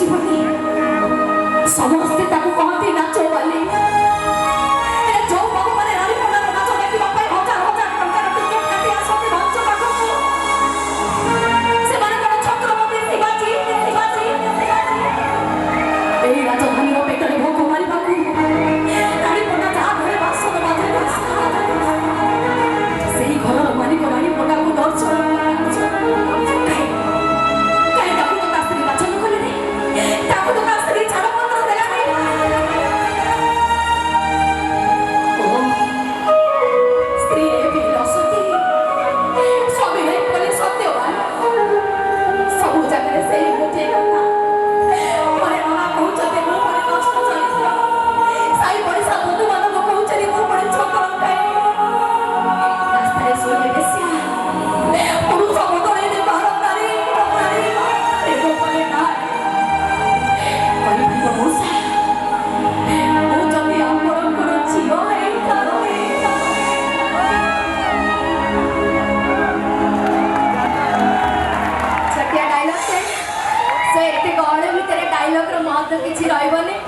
नाचबनी समस्ते ताको कहते नाचो वाली जो बहु माने रानी पना नाचो देखि बापा हजार हजार टंका टिकट काटी आसते मंच पाखको से माने कोन छत्रपति शिवाजी एई राजधानी रो पेटरे भोग मारी बाकू रानी पना जा घरे बासन बाजे सेही घर मालिक रानी पना को दर्शन डायलॉग रो महत्व किछि रहइबनी।